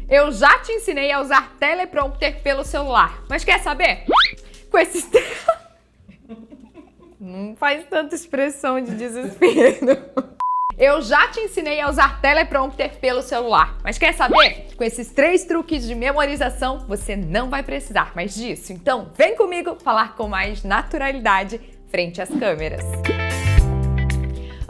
Eu já te ensinei a usar teleprompter pelo celular, mas quer saber? Com esses... Não faz tanta expressão de desespero. Eu já te ensinei a usar teleprompter pelo celular, mas quer saber? Com esses 3 truques de memorização, você não vai precisar mais disso. Então, vem comigo falar com mais naturalidade frente às câmeras.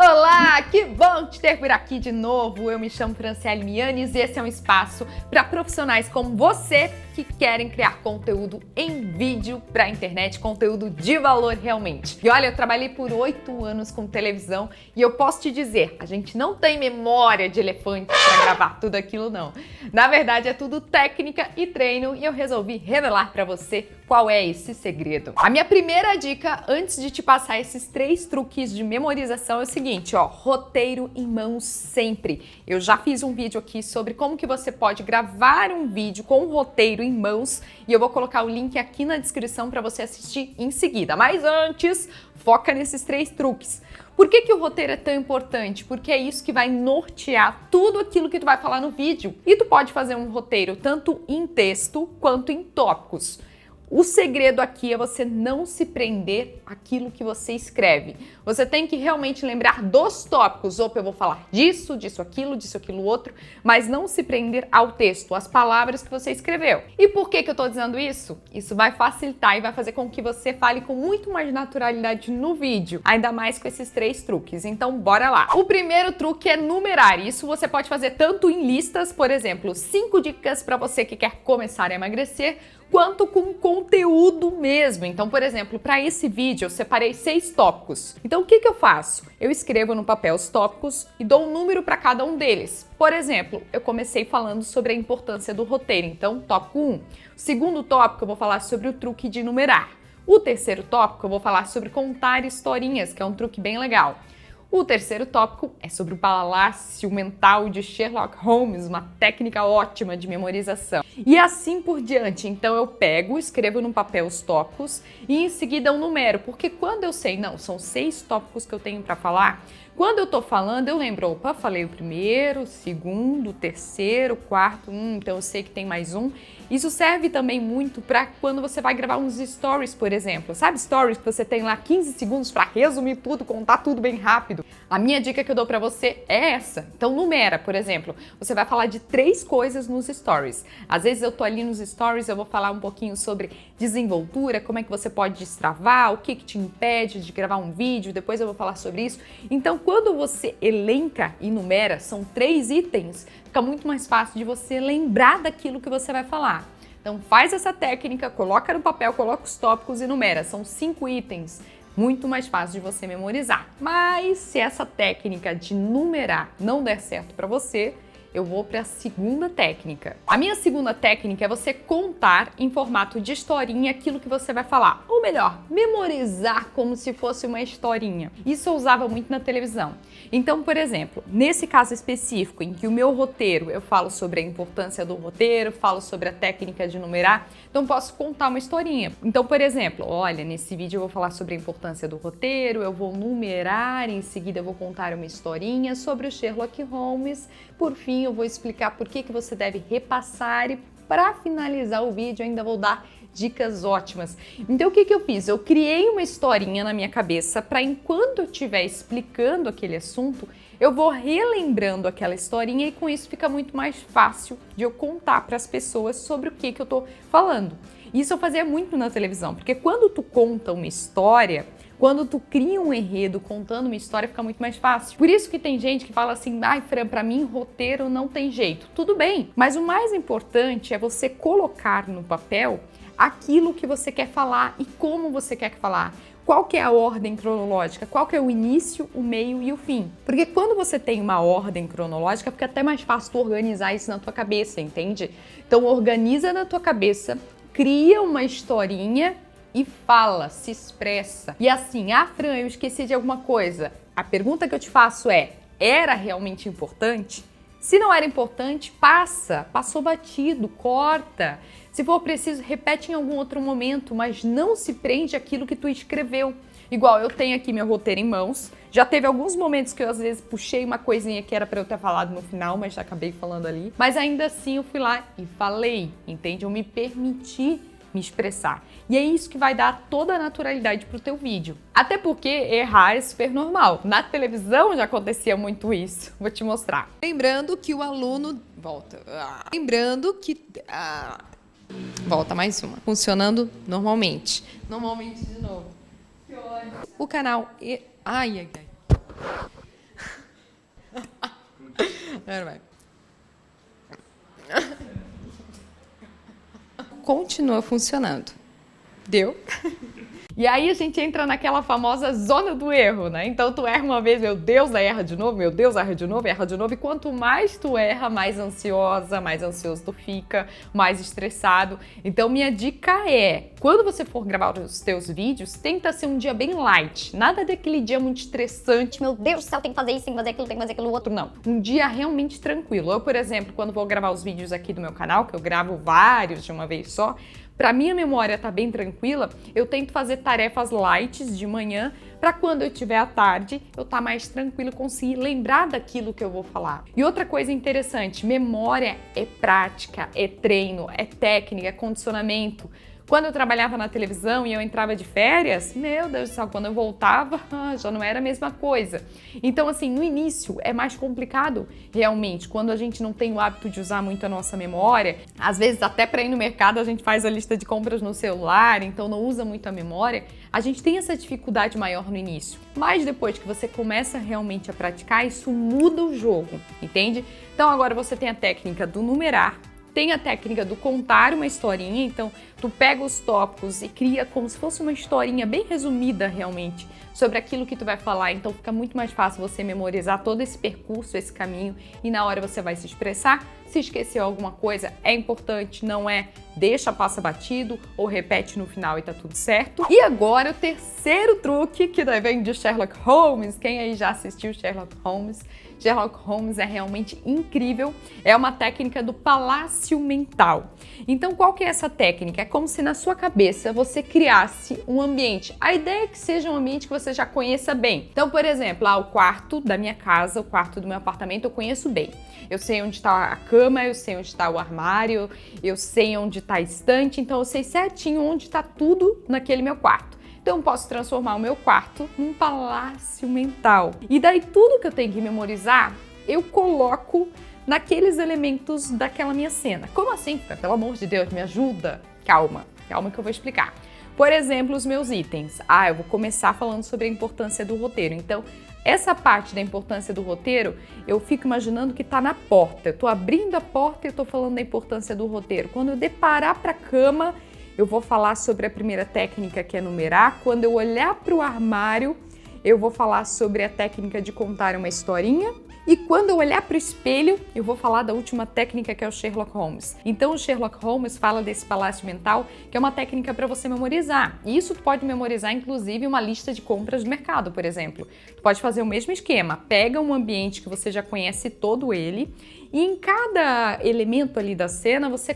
Olá, que bom te ter por aqui de novo. Eu me chamo Franciele Mianes e esse é um espaço para profissionais como você que querem criar conteúdo em vídeo para a internet, conteúdo de valor realmente. E olha, eu trabalhei por 8 anos com televisão e eu posso te dizer, a gente não tem memória de elefante para gravar tudo aquilo não. Na verdade é tudo técnica e treino e eu resolvi revelar para você qual é esse segredo. A minha primeira dica antes de te passar esses 3 truques de memorização é o seguinte, ó, roteiro em mãos sempre. Eu já fiz um vídeo aqui sobre como que você pode gravar um vídeo com um roteiro em mãos e eu vou colocar o link aqui na descrição para você assistir em seguida. Mas antes, foca nesses 3 truques. Por que o roteiro é tão importante? Porque é isso que vai nortear tudo aquilo que tu vai falar no vídeo. E tu pode fazer um roteiro tanto em texto quanto em tópicos. O segredo aqui é você não se prender àquilo que você escreve. Você tem que realmente lembrar dos tópicos. Opa, eu vou falar disso, aquilo outro, mas não se prender ao texto, às palavras que você escreveu. E por que eu tô dizendo isso? Isso vai facilitar e vai fazer com que você fale com muito mais naturalidade no vídeo, ainda mais com esses 3 truques. Então, bora lá. O primeiro truque é numerar. Isso você pode fazer tanto em listas, por exemplo, 5 dicas para você que quer começar a emagrecer, quanto com conteúdo mesmo. Então, por exemplo, para esse vídeo eu separei 6 tópicos. Então, o que eu faço? Eu escrevo no papel os tópicos e dou um número para cada um deles. Por exemplo, eu comecei falando sobre a importância do roteiro. Então, tópico 1. O segundo tópico eu vou falar sobre o truque de numerar. O terceiro tópico eu vou falar sobre contar historinhas, que é um truque bem legal. O terceiro tópico é sobre o palácio mental de Sherlock Holmes, uma técnica ótima de memorização. E assim por diante. Então eu pego, escrevo no papel os tópicos e em seguida eu numero, porque quando eu sei, não, são 6 tópicos que eu tenho para falar, quando eu tô falando eu lembro, opa, falei o primeiro, o segundo, o terceiro, o quarto, então eu sei que tem mais um. Isso serve também muito para quando você vai gravar uns stories, por exemplo. Sabe stories que você tem lá 15 segundos para resumir tudo, contar tudo bem rápido? A minha dica que eu dou para você é essa. Então numera, por exemplo, você vai falar de 3 coisas nos stories. Às vezes eu tô ali nos stories, eu vou falar um pouquinho sobre desenvoltura, como é que você pode destravar, o que te impede de gravar um vídeo, depois eu vou falar sobre isso. Então quando você elenca e numera, são 3 itens, fica muito mais fácil de você lembrar daquilo que você vai falar. Então faz essa técnica, coloca no papel, coloca os tópicos e numera. São 5 itens, muito mais fácil de você memorizar. Mas se essa técnica de numerar não der certo para você, eu vou para a segunda técnica. A minha segunda técnica é você contar em formato de historinha aquilo que você vai falar. Ou melhor, memorizar como se fosse uma historinha. Isso eu usava muito na televisão. Então, por exemplo, nesse caso específico em que o meu roteiro, eu falo sobre a importância do roteiro, falo sobre a técnica de numerar, então posso contar uma historinha. Então, por exemplo, olha, nesse vídeo eu vou falar sobre a importância do roteiro, eu vou numerar, em seguida eu vou contar uma historinha sobre o Sherlock Holmes, por fim eu vou explicar por que você deve repassar e para finalizar o vídeo ainda vou dar dicas ótimas. Então o que eu fiz? Eu criei uma historinha na minha cabeça para enquanto eu estiver explicando aquele assunto, eu vou relembrando aquela historinha e com isso fica muito mais fácil de eu contar para as pessoas sobre o que eu tô falando. Isso eu fazia muito na televisão, porque quando tu conta uma história, quando tu cria um enredo contando uma história, fica muito mais fácil. Por isso que tem gente que fala assim, ai, Fran, pra mim roteiro não tem jeito. Tudo bem, mas o mais importante é você colocar no papel aquilo que você quer falar e como você quer falar. Qual que é a ordem cronológica? Qual que é o início, o meio e o fim? Porque quando você tem uma ordem cronológica, fica até mais fácil tu organizar isso na tua cabeça, entende? Então organiza na tua cabeça, cria uma historinha e fala, se expressa. E assim, Fran, eu esqueci de alguma coisa. A pergunta que eu te faço é, era realmente importante? Se não era importante, passou batido, corta. Se for preciso, repete em algum outro momento, mas não se prende àquilo que tu escreveu. Igual eu tenho aqui meu roteiro em mãos. Já teve alguns momentos que eu às vezes puxei uma coisinha que era pra eu ter falado no final, mas já acabei falando ali. Mas ainda assim eu fui lá e falei, entende? Eu me permiti me expressar. E é isso que vai dar toda a naturalidade pro teu vídeo. Até porque errar é super normal. Na televisão já acontecia muito isso. Vou te mostrar. Lembrando que o aluno... Volta. Lembrando que... Volta mais uma. Funcionando normalmente. Normalmente de novo. Que ódio. O canal... Ai, ai, ai. Agora vai. Continua funcionando. Deu? E aí a gente entra naquela famosa zona do erro, né? Então tu erra uma vez, meu Deus, aí erra de novo, meu Deus, erra de novo, erra de novo. E quanto mais tu erra, mais ansiosa, mais ansioso tu fica, mais estressado. Então minha dica é, quando você for gravar os teus vídeos, tenta ser um dia bem light. Nada daquele dia muito estressante, meu Deus do céu, tem que fazer isso, tem que fazer aquilo, tem que fazer aquilo outro. Não. Um dia realmente tranquilo. Eu, por exemplo, quando vou gravar os vídeos aqui do meu canal, que eu gravo vários de uma vez só, para minha memória tá bem tranquila, eu tento fazer tarefas light de manhã para quando eu tiver à tarde, eu tá mais tranquilo, conseguir lembrar daquilo que eu vou falar. E outra coisa interessante, memória é prática, é treino, é técnica, é condicionamento. Quando eu trabalhava na televisão e eu entrava de férias, meu Deus do céu, quando eu voltava, já não era a mesma coisa. Então, assim, no início é mais complicado, realmente, quando a gente não tem o hábito de usar muito a nossa memória. Às vezes, até para ir no mercado, a gente faz a lista de compras no celular, então não usa muito a memória. A gente tem essa dificuldade maior no início. Mas depois que você começa realmente a praticar, isso muda o jogo, entende? Então, agora você tem a técnica do numerar, tem a técnica do contar uma historinha, então tu pega os tópicos e cria como se fosse uma historinha bem resumida realmente sobre aquilo que tu vai falar, então fica muito mais fácil você memorizar todo esse percurso, esse caminho, e na hora você vai se expressar. Se esqueceu alguma coisa, é importante, não é deixa, passa batido ou repete no final e tá tudo certo. E agora o terceiro truque, que daí vem de Sherlock Holmes. Quem aí já assistiu Sherlock Holmes? Sherlock Holmes é realmente incrível, é uma técnica do palácio mental. Então qual que é essa técnica? É como se na sua cabeça você criasse um ambiente. A ideia é que seja um ambiente que você já conheça bem. Então, por exemplo, o quarto da minha casa, o quarto do meu apartamento eu conheço bem. Eu sei onde está a cama, eu sei onde está o armário, eu sei onde está a estante, então eu sei certinho onde está tudo naquele meu quarto. Então eu posso transformar o meu quarto num palácio mental. E daí tudo que eu tenho que memorizar, eu coloco naqueles elementos daquela minha cena. Como assim? Pelo amor de Deus, me ajuda? Calma que eu vou explicar. Por exemplo, os meus itens. Eu vou começar falando sobre a importância do roteiro. Então, essa parte da importância do roteiro, eu fico imaginando que tá na porta. Eu tô abrindo a porta e eu tô falando da importância do roteiro. Quando eu deparar para a cama, eu vou falar sobre a primeira técnica, que é numerar. Quando eu olhar para o armário, eu vou falar sobre a técnica de contar uma historinha. E quando eu olhar para o espelho, eu vou falar da última técnica, que é o Sherlock Holmes. Então, o Sherlock Holmes fala desse palácio mental, que é uma técnica para você memorizar. E isso tu pode memorizar, inclusive, uma lista de compras do mercado, por exemplo. Tu pode fazer o mesmo esquema. Pega um ambiente que você já conhece todo ele, e em cada elemento ali da cena, você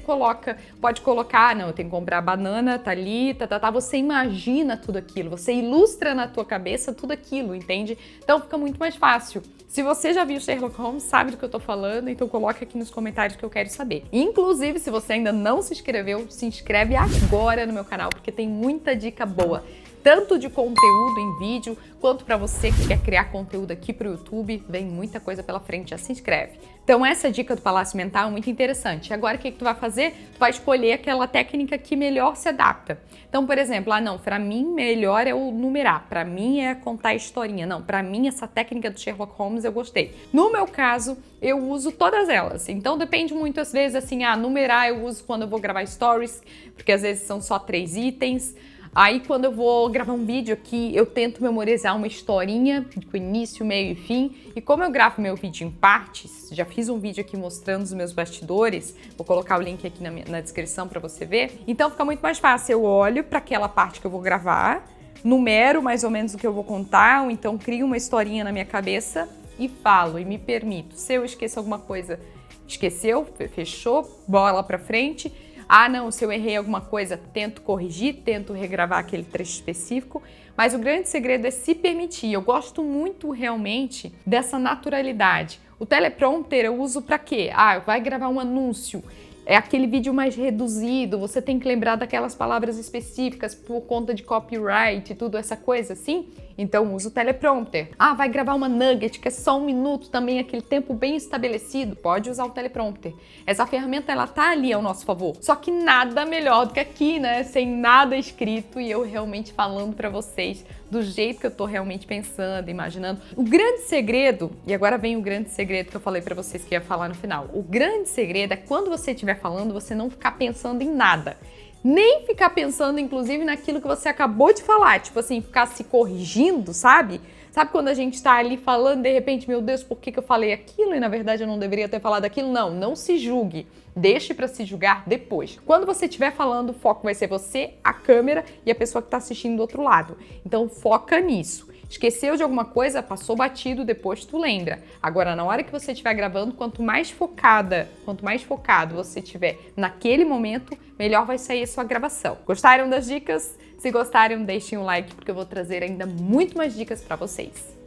pode colocar, não, eu tenho que comprar banana, tá ali, você imagina tudo aquilo, você ilustra na tua cabeça tudo aquilo, entende? Então fica muito mais fácil. Se você já viu Sherlock Holmes, sabe do que eu tô falando, então coloca aqui nos comentários que eu quero saber. Inclusive, se você ainda não se inscreveu, se inscreve agora no meu canal, porque tem muita dica boa. Tanto de conteúdo em vídeo, quanto para você que quer criar conteúdo aqui para o YouTube, vem muita coisa pela frente, já se inscreve. Então essa dica do Palácio Mental é muito interessante. Agora o que tu vai fazer? Tu vai escolher aquela técnica que melhor se adapta. Então, por exemplo, não, para mim melhor é o numerar, para mim é contar a historinha. Não, para mim essa técnica do Sherlock Holmes eu gostei. No meu caso, eu uso todas elas. Então depende muito, às vezes, assim, numerar eu uso quando eu vou gravar stories, porque às vezes são só 3 itens. Aí quando eu vou gravar um vídeo aqui, eu tento memorizar uma historinha com início, meio e fim. E como eu gravo meu vídeo em partes, já fiz um vídeo aqui mostrando os meus bastidores, vou colocar o link aqui na descrição para você ver. Então fica muito mais fácil, eu olho para aquela parte que eu vou gravar, numero mais ou menos o que eu vou contar, ou então crio uma historinha na minha cabeça e falo, e me permito. Se eu esqueço alguma coisa, esqueceu, fechou, bola para frente. Ah, não, se eu errei alguma coisa, tento corrigir, tento regravar aquele trecho específico. Mas o grande segredo é se permitir. Eu gosto muito realmente dessa naturalidade. O teleprompter eu uso para quê? Ah, vai gravar um anúncio. É aquele vídeo mais reduzido, você tem que lembrar daquelas palavras específicas por conta de copyright e tudo essa coisa assim. Então usa o teleprompter. Ah, vai gravar uma nugget que é só 1 minuto também, aquele tempo bem estabelecido. Pode usar o teleprompter. Essa ferramenta, ela tá ali ao nosso favor. Só que nada melhor do que aqui, né? Sem nada escrito e eu realmente falando pra vocês do jeito que eu tô realmente pensando, imaginando. O grande segredo, e agora vem o grande segredo que eu falei pra vocês que ia falar no final. O grande segredo é quando você estiver falando, você não ficar pensando em nada. Nem ficar pensando, inclusive, naquilo que você acabou de falar. Tipo assim, ficar se corrigindo, sabe? Sabe quando a gente tá ali falando, de repente, meu Deus, por que eu falei aquilo e na verdade eu não deveria ter falado aquilo? Não, não se julgue. Deixe pra se julgar depois. Quando você estiver falando, o foco vai ser você, a câmera e a pessoa que tá assistindo do outro lado. Então foca nisso. Esqueceu de alguma coisa, passou batido, depois tu lembra. Agora, na hora que você estiver gravando, quanto mais focado você estiver naquele momento, melhor vai sair a sua gravação. Gostaram das dicas? Se gostaram, deixem um like, porque eu vou trazer ainda muito mais dicas para vocês.